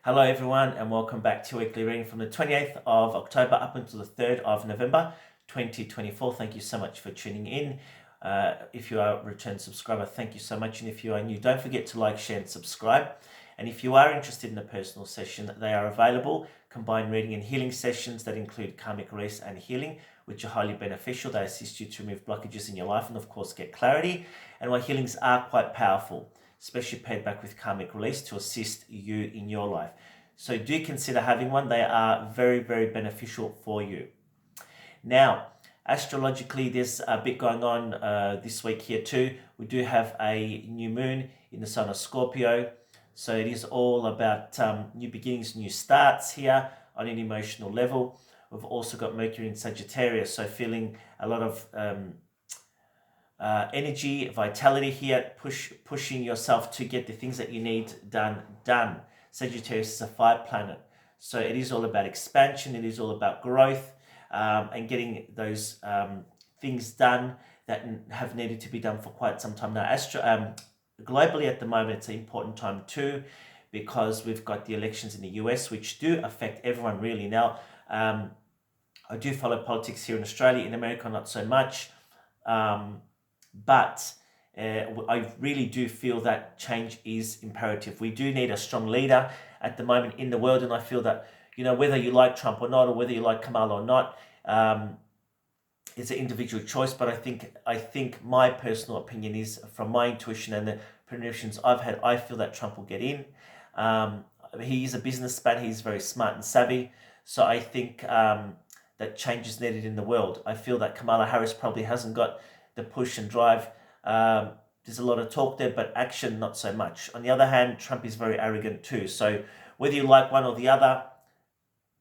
Hello everyone and welcome back to weekly reading from the 28th of October up until the 3rd of November 2024. Thank you so much for tuning in. If you are a return subscriber, thank you so much. And if you are new, don't forget to like, share and subscribe. And if you are interested in a personal session, they are available. Combined reading and healing sessions that include karmic release and healing, which are highly beneficial. They assist you to remove blockages in your life and of course get clarity. And while healings are quite powerful, especially paired back with karmic release to assist you in your life. So do consider having one. They are very, very beneficial for you. Now, astrologically, there's a bit going on this week here too. We do have a new moon in the sign of Scorpio. So it is all about new beginnings, new starts here on an emotional level. We've also got Mercury in Sagittarius, so feeling a lot of energy, vitality here, pushing yourself to get the things that you need done. Sagittarius is a fire planet, so it is all about expansion, it is all about growth, and getting those things done that have needed to be done for quite some time now. Globally at the moment, it's an important time too, because we've got the elections in the US, which do affect everyone really. Now, I do follow politics here in Australia. In America, not so much. But I really do feel that change is imperative. We do need a strong leader at the moment in the world, and I feel that, whether you like Trump or not, or whether you like Kamala or not, it's an individual choice. But I think my personal opinion is, from my intuition and the predictions I've had, I feel that Trump will get in. He is a businessman. He's very smart and savvy. So I think that change is needed in the world. I feel that Kamala Harris probably hasn't got the push and drive. There's a lot of talk there, but action not so much. On the other hand, Trump is very arrogant too. So whether you like one or the other,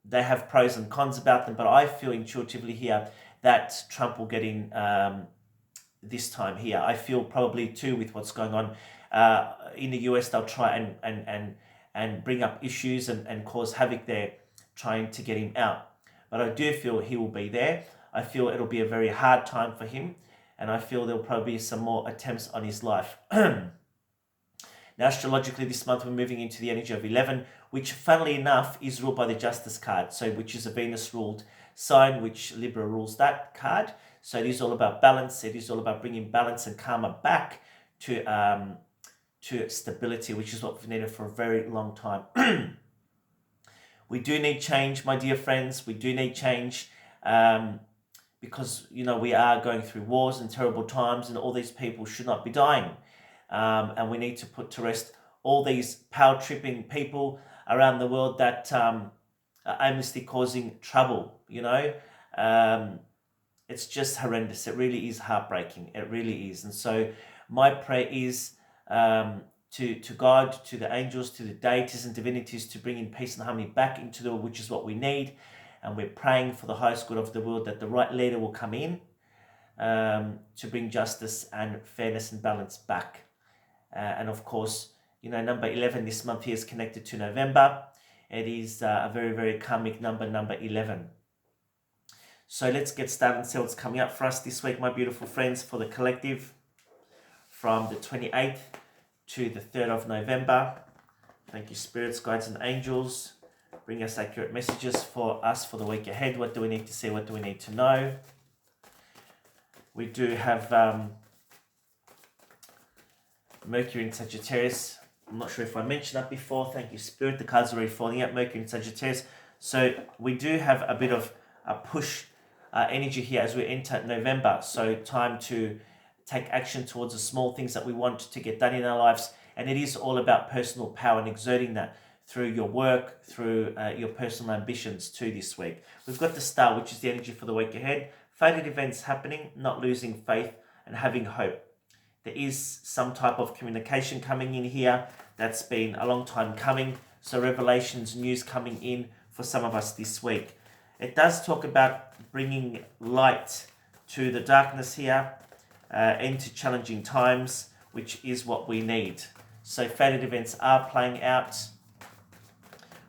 they have pros and cons about them. But I feel intuitively here that Trump will get in this time here. I feel probably too, with what's going on in the US, they'll try and bring up issues and cause havoc there, trying to get him out. But I do feel he will be there. I feel it'll be a very hard time for him. And I feel there'll probably be some more attempts on his life. Now, astrologically, this month we're moving into the energy of 11, which, funnily enough, is ruled by the Justice card. So, which is a Venus-ruled sign, which Libra rules that card. So it is all about balance. It is all about bringing balance and karma back to stability, which is what we've needed for a very long time. We do need change, my dear friends. We do need change. Because, we are going through wars and terrible times, and all these people should not be dying. And we need to put to rest all these power-tripping people around the world that are aimlessly causing trouble, It's just horrendous. It really is heartbreaking. It really is. And so my prayer is to God, to the angels, to the deities and divinities, to bring in peace and harmony back into the world, which is what we need. And we're praying for the highest good of the world, that the right leader will come in to bring justice and fairness and balance back. And of course, number 11 this month here is connected to November. It is a very, very karmic number 11. So let's get started and see what's coming up for us this week, my beautiful friends, for the collective from the 28th to the 3rd of November. Thank you, spirits, guides and angels. Bring us accurate messages for us for the week ahead. What do we need to see? What do we need to know? We do have Mercury in Sagittarius. I'm not sure if I mentioned that before. Thank you, Spirit. The cards are already falling out. Mercury in Sagittarius. So we do have a bit of a push energy here as we enter November. So time to take action towards the small things that we want to get done in our lives. And it is all about personal power and exerting that through your work, through your personal ambitions too this week. We've got the Star, which is the energy for the week ahead. Fated events happening, not losing faith and having hope. There is some type of communication coming in here that's been a long time coming. So revelations, news coming in for some of us this week. It does talk about bringing light to the darkness here, into challenging times, which is what we need. So fated events are playing out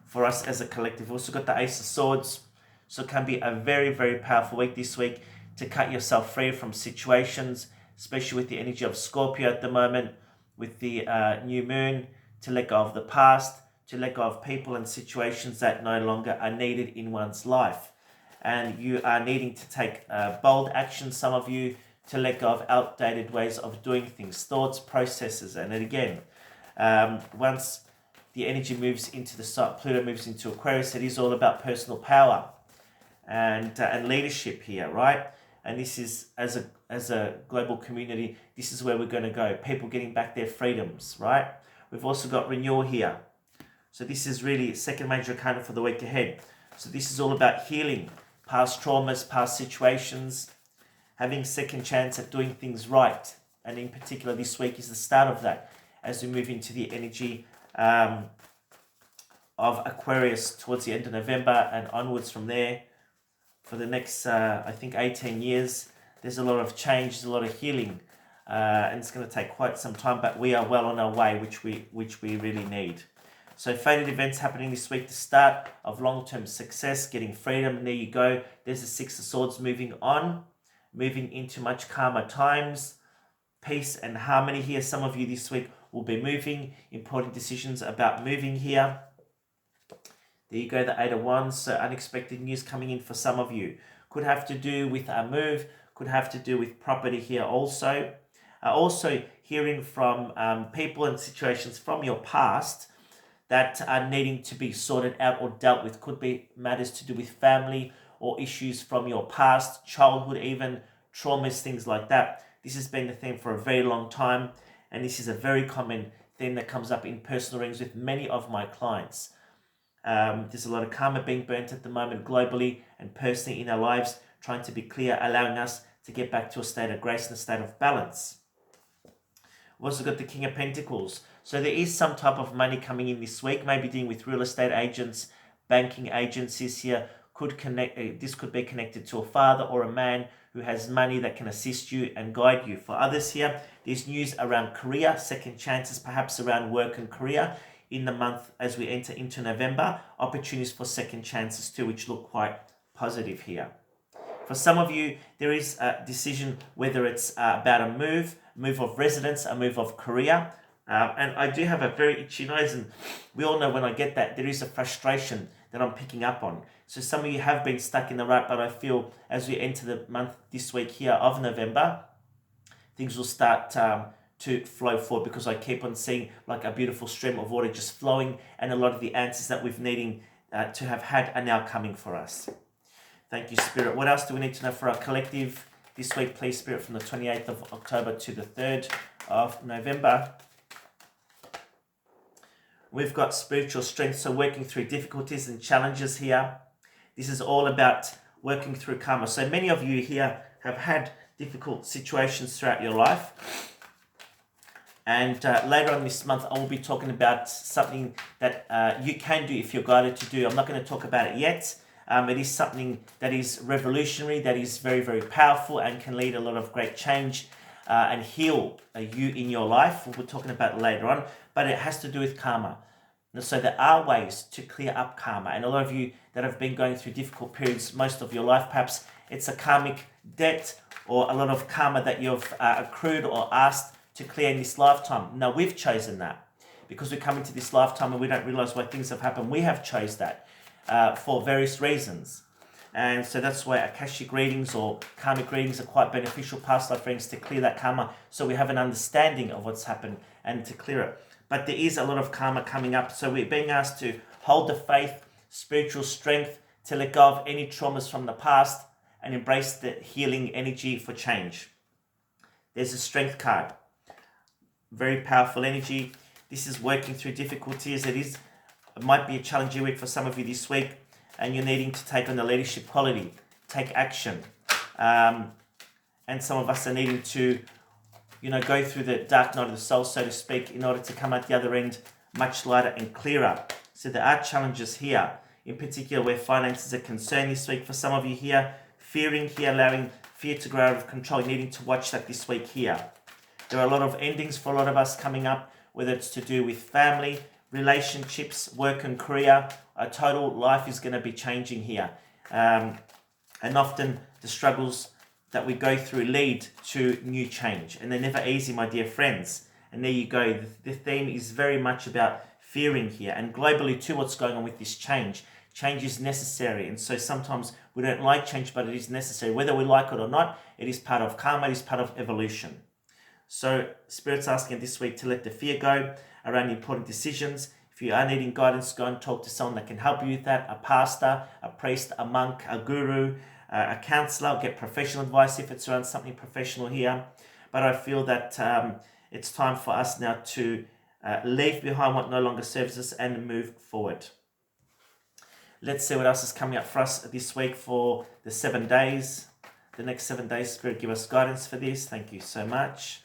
for us as a collective. We've also got the Ace of Swords. So it can be a very, very powerful week this week to cut yourself free from situations, especially with the energy of Scorpio at the moment, with the new moon, to let go of the past, to let go of people and situations that no longer are needed in one's life. And you are needing to take bold action, some of you, to let go of outdated ways of doing things, thoughts, processes. And then again, once the energy moves into the start, Pluto moves into Aquarius, it is all about personal power and leadership here, right? And this is, as a global community, this is where we're going to go. People getting back their freedoms, right? We've also got renewal here. So this is really second major arcana for the week ahead. So this is all about healing, past traumas, past situations, having second chance at doing things right. And in particular, this week is the start of that as we move into the energy of Aquarius towards the end of November and onwards from there. For the next, I think, 18 years, there's a lot of change, there's a lot of healing. And it's going to take quite some time, but we are well on our way, which we really need. So fated events happening this week, the start of long-term success, getting freedom, and there you go. There's the Six of Swords moving on, moving into much calmer times, peace and harmony here. Some of you this week will be moving, important decisions about moving here. There you go, the Eight of Wands, so unexpected news coming in for some of you. Could have to do with a move, could have to do with property here also. Also hearing from people and situations from your past that are needing to be sorted out or dealt with. Could be matters to do with family or issues from your past, childhood even, traumas, things like that. This has been the theme for a very long time, and this is a very common theme that comes up in personal readings with many of my clients. There's a lot of karma being burnt at the moment globally and personally in our lives, trying to be clear, allowing us to get back to a state of grace and a state of balance. We've also got the King of Pentacles. So there is some type of money coming in this week, maybe dealing with real estate agents, banking agencies here. This could be connected to a father or a man who has money that can assist you and guide you. For others here, there's news around career, second chances perhaps around work and career in the month as we enter into November. Opportunities for second chances too, which look quite positive here. For some of you, there is a decision whether it's about a move of residence, a move of career. And I do have a very itchy nose, and we all know when I get that, there is a frustration that I'm picking up on. So some of you have been stuck in the rut, but I feel as we enter the month this week here of November, things will start to flow forward, because I keep on seeing like a beautiful stream of water just flowing, and a lot of the answers that we've needing to have had are now coming for us. Thank you, Spirit. What else do we need to know for our collective this week, please, Spirit, from the 28th of October to the 3rd of November? We've got spiritual strength, so working through difficulties and challenges here. This is all about working through karma. So many of you here have had difficult situations throughout your life. And later on this month, I will be talking about something that you can do if you're guided to do. I'm not going to talk about it yet. It is something that is revolutionary, that is very, very powerful and can lead a lot of great change and heal you in your life. We'll be talking about it later on, but it has to do with karma. And so there are ways to clear up karma. And a lot of you that have been going through difficult periods most of your life, perhaps it's a karmic debt or a lot of karma that you've accrued or asked to clear in this lifetime. Now, we've chosen that because we come into this lifetime and we don't realize why things have happened. We have chose that for various reasons. And so that's why Akashic readings or karmic readings are quite beneficial, past life readings, to clear that karma, so we have an understanding of what's happened and to clear it. But there is a lot of karma coming up, so we're being asked to hold the faith, spiritual strength, to let go of any traumas from the past and embrace the healing energy for change. There's a strength card. Very powerful energy. This is working through difficulties. It might be a challenging week for some of you this week, and you're needing to take on the leadership quality, take action. And some of us are needing to, go through the dark night of the soul, so to speak, in order to come out the other end much lighter and clearer. So there are challenges here, in particular where finances are concerned this week. For some of you here, fearing here, allowing fear to grow out of control, needing to watch that this week here. There are a lot of endings for a lot of us coming up, whether it's to do with family, relationships, work and career. Our total life is going to be changing here. And often the struggles that we go through lead to new change. And they're never easy, my dear friends. And there you go. The theme is very much about fearing here. And globally too, what's going on with this change. Change is necessary, and so sometimes we don't like change, but it is necessary. Whether we like it or not, it is part of karma, it is part of evolution. So Spirit's asking this week to let the fear go around important decisions. If you are needing guidance, go and talk to someone that can help you with that. A pastor, a priest, a monk, a guru, a counselor. Get professional advice if it's around something professional here. But I feel that it's time for us now to leave behind what no longer serves us and move forward. Let's see what else is coming up for us this week for the 7 days. The next 7 days, Spirit, give us guidance for this. Thank you so much.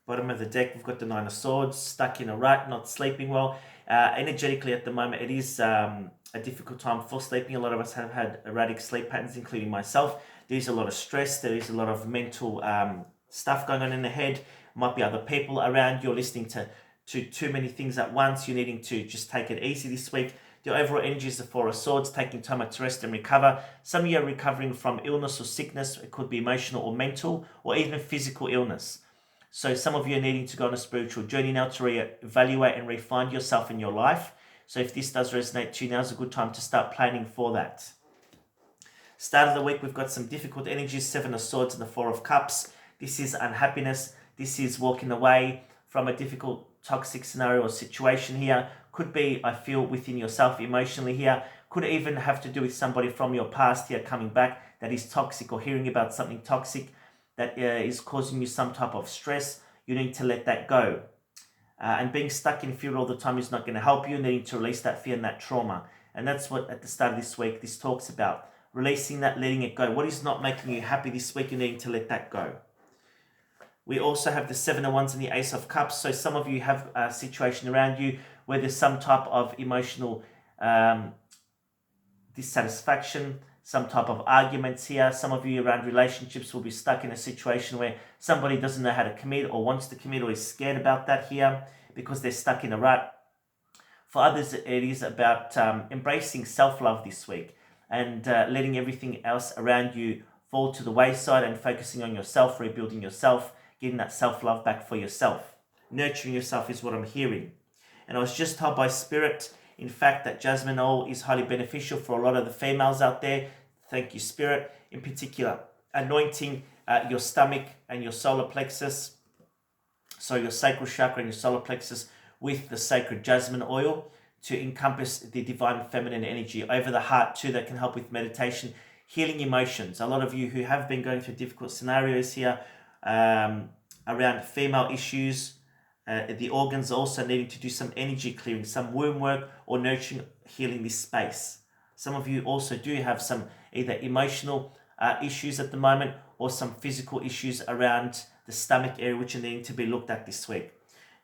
Bottom of the deck, we've got the Nine of Swords, stuck in a rut, not sleeping well. Energetically at the moment, it is a difficult time for sleeping. A lot of us have had erratic sleep patterns, including myself. There's a lot of stress. There is a lot of mental stuff going on in the head. Might be other people around. You're listening to too many things at once. You're needing to just take it easy this week. The overall energy is the Four of Swords, taking time to rest and recover. Some of you are recovering from illness or sickness. It could be emotional or mental or even physical illness. So some of you are needing to go on a spiritual journey now to reevaluate and refine yourself in your life. So if this does resonate to you, now's a good time to start planning for that. Start of the week, we've got some difficult energies, Seven of Swords and the Four of Cups. This is unhappiness. This is walking away from a difficult, toxic scenario or situation here. Could be, I feel, within yourself emotionally here. Could even have to do with somebody from your past here coming back that is toxic, or hearing about something toxic that is causing you some type of stress. You need to let that go. And being stuck in fear all the time is not going to help you. Needing to release that fear and that trauma. And that's what at the start of this week, this talks about. Releasing that, letting it go. What is not making you happy this week, you need to let that go. We also have the Seven of Wands and the Ace of Cups. So some of you have a situation around you where there's some type of emotional dissatisfaction, some type of arguments here. Some of you around relationships will be stuck in a situation where somebody doesn't know how to commit or wants to commit or is scared about that here because they're stuck in a rut. For others, it is about embracing self-love this week and letting everything else around you fall to the wayside and focusing on yourself, rebuilding yourself, getting that self-love back for yourself. Nurturing yourself is what I'm hearing. And I was just told by Spirit, in fact, that jasmine oil is highly beneficial for a lot of the females out there. Thank you, Spirit. In particular, anointing your stomach and your solar plexus, so your sacral chakra and your solar plexus with the sacred jasmine oil to encompass the divine feminine energy over the heart too. That can help with meditation, healing emotions. A lot of you who have been going through difficult scenarios here around female issues, the organs also needing to do some energy clearing, some womb work or nurturing, healing this space. Some of you also do have some either emotional issues at the moment or some physical issues around the stomach area which are needing to be looked at this week.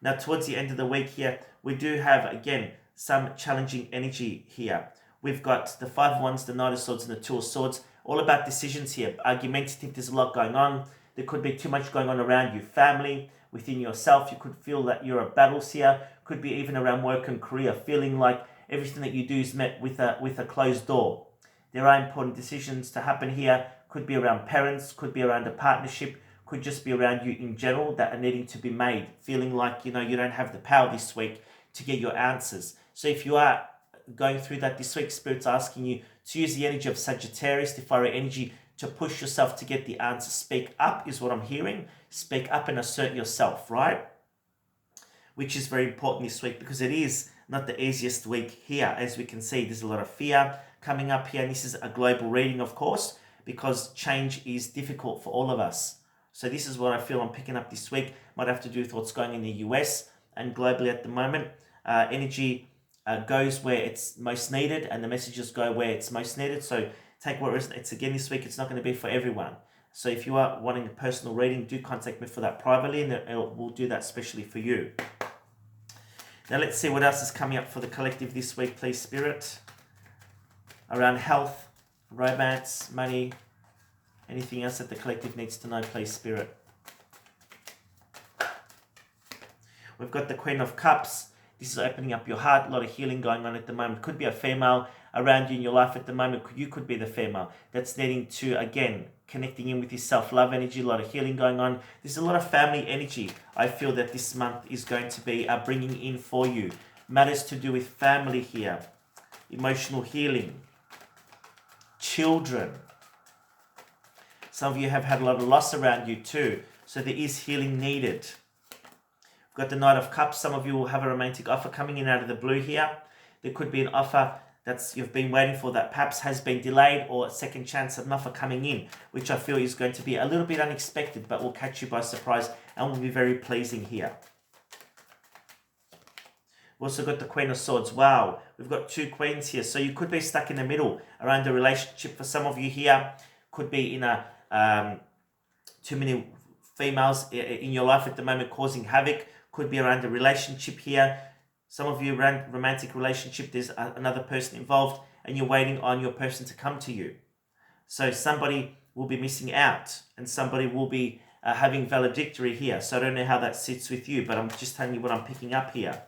Now towards the end of the week here, we do have again some challenging energy here. We've got the Five of Wands, the Knight of Swords and the Two of Swords, all about decisions here. Argumentative, there's a lot going on. There could be too much going on around you, family, within yourself. You could feel that you're at battles here. Could be even around work and career, feeling like everything that you do is met with a closed door. There are important decisions to happen here. Could be around parents, could be around a partnership, could just be around you in general that are needing to be made. Feeling like, you don't have the power this week to get your answers. So if you are going through that this week, Spirit's asking you to use the energy of Sagittarius, the fiery energy, to push yourself to get the answer. Speak up is what I'm hearing. Speak up and assert yourself, right? Which is very important this week because it is not the easiest week here. As we can see, there's a lot of fear coming up here. And this is a global reading, of course, because change is difficult for all of us. So this is what I feel I'm picking up this week. Might have to do with what's going in the US and globally at the moment. Energy goes where it's most needed and the messages go where it's most needed. So take what resonates. Again, this week, it's not going to be for everyone. So if you are wanting a personal reading, do contact me for that privately and we'll do that specially for you. Now let's see what else is coming up for the collective this week, please, Spirit. Around health, romance, money, anything else that the collective needs to know, please, Spirit. We've got the Queen of Cups. This is opening up your heart. A lot of healing going on at the moment. Could be a female around you in your life at the moment. You could be the female that's needing to, again, connecting in with your self-love energy. A lot of healing going on. There's a lot of family energy I feel that this month is going to be bringing in for you. Matters to do with family here. Emotional healing. Children. Some of you have had a lot of loss around you too. So there is healing needed. We've got the Knight of Cups. Some of you will have a romantic offer coming in out of the blue here. There could be an offer that's you've been waiting for that perhaps has been delayed, or a second chance of an offer coming in, which I feel is going to be a little bit unexpected, but will catch you by surprise and will be very pleasing here. We've also got the Queen of Swords. Wow, we've got two queens here. So you could be stuck in the middle around a relationship. For some of you here, could be in a too many females in your life at the moment causing havoc. Could be around a relationship here. Some of you around romantic relationship, there's another person involved and you're waiting on your person to come to you. So somebody will be missing out and somebody will be having valedictory here. So I don't know how that sits with you, but I'm just telling you what I'm picking up here.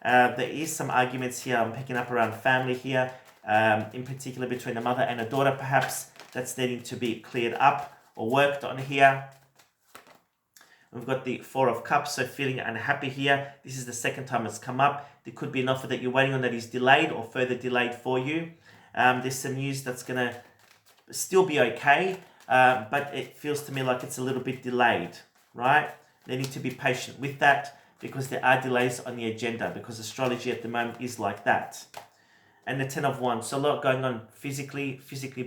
There is some arguments here I'm picking up around family here, in particular between a mother and a daughter perhaps, that's needing to be cleared up or worked on here. We've got the Four of Cups, so feeling unhappy here. This is the second time it's come up. There could be an offer that you're waiting on that is delayed or further delayed for you. There's some news that's going to still be okay, but it feels to me like it's a little bit delayed, right? They need to be patient with that because there are delays on the agenda, because astrology at the moment is like that. And the Ten of Wands, so a lot going on physically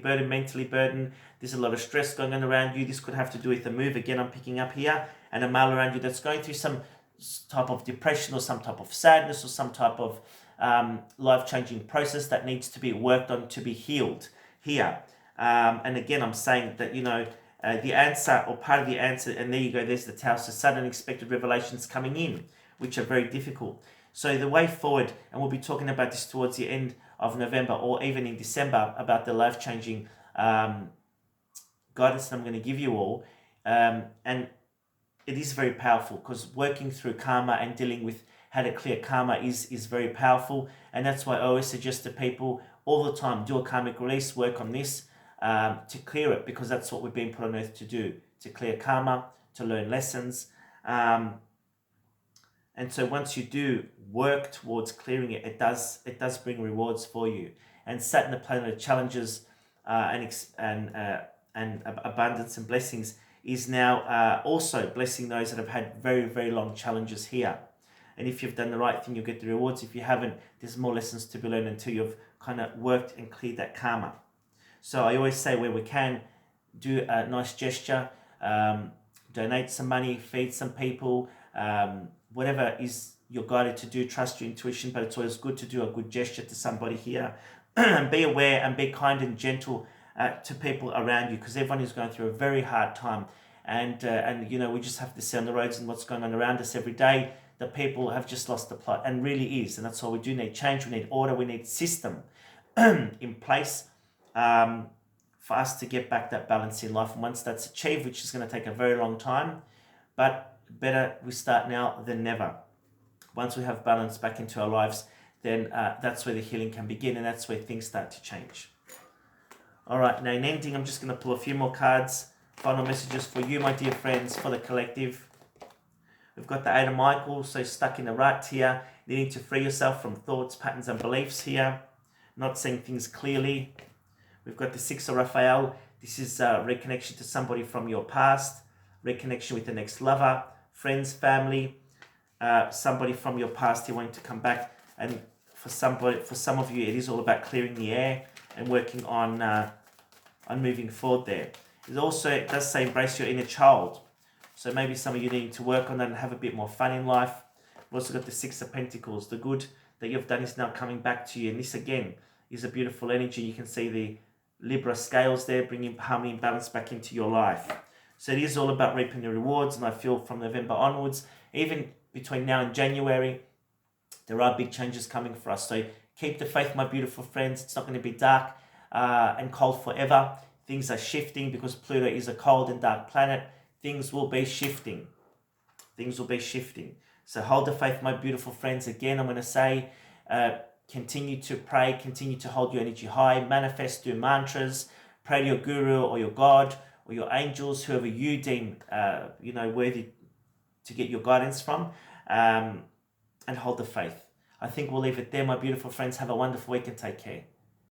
burdened, mentally burdened. There's a lot of stress going on around you. This could have to do with a move, again, I'm picking up here, and a male around you that's going through some type of depression or some type of sadness or some type of life-changing process that needs to be worked on to be healed here. And again, I'm saying that, you know, the answer or part of the answer, and there you go, there's the Tower, so sudden unexpected revelations coming in, which are very difficult. So the way forward, and we'll be talking about this towards the end of November or even in December, about the life-changing guidance that I'm going to give you all. And it is very powerful, because working through karma and dealing with how to clear karma is very powerful. And that's why I always suggest to people all the time, do a karmic release, work on this to clear it, because that's what we've been put on earth to do, to clear karma, to learn lessons. And so once you do work towards clearing it, it does bring rewards for you. And Saturn, the planet of challenges and abundance and blessings, is now also blessing those that have had very, very long challenges here. And if you've done the right thing, you'll get the rewards. If you haven't, there's more lessons to be learned until you've kind of worked and cleared that karma. So I always say, where we can, do a nice gesture, donate some money, feed some people, whatever is you're guided to do, trust your intuition, but it's always good to do a good gesture to somebody here. And be aware and be kind and gentle to people around you, because everyone is going through a very hard time. And you know, we just have to see on the roads and what's going on around us every day, that people have just lost the plot, and really is. And that's why we do need change, we need order, we need system in place for us to get back that balance in life. And once that's achieved, which is going to take a very long time, but better we start now than never. Once we have balance back into our lives, then that's where the healing can begin, and that's where things start to change. All right, now in ending, I'm just going to pull a few more cards. Final messages for you, my dear friends, for the collective. We've got the Eight of Michael, so stuck in a rut here, needing to free yourself from thoughts, patterns, and beliefs here, not seeing things clearly. We've got the Six of Raphael. This is reconnection to somebody from your past, reconnection with the next lover, friends, family, somebody from your past here wanting to come back. And for some of you, it is all about clearing the air and working on moving forward there. It does say embrace your inner child. So maybe some of you need to work on that and have a bit more fun in life. We've also got the Six of Pentacles. The good that you've done is now coming back to you. And this, again, is a beautiful energy. You can see the Libra scales there, bringing harmony and balance back into your life. So it is all about reaping the rewards. And I feel from November onwards, even between now and January, there are big changes coming for us. So keep the faith, my beautiful friends. It's not going to be dark and cold forever. Things are shifting, because Pluto is a cold and dark planet. Things will be shifting. Things will be shifting. So hold the faith, my beautiful friends. Again, I'm going to say, continue to pray, continue to hold your energy high, manifest through mantras, pray to your guru or your God or your angels, whoever you deem, worthy to get your guidance from, and hold the faith. I think we'll leave it there, my beautiful friends. Have a wonderful week and take care.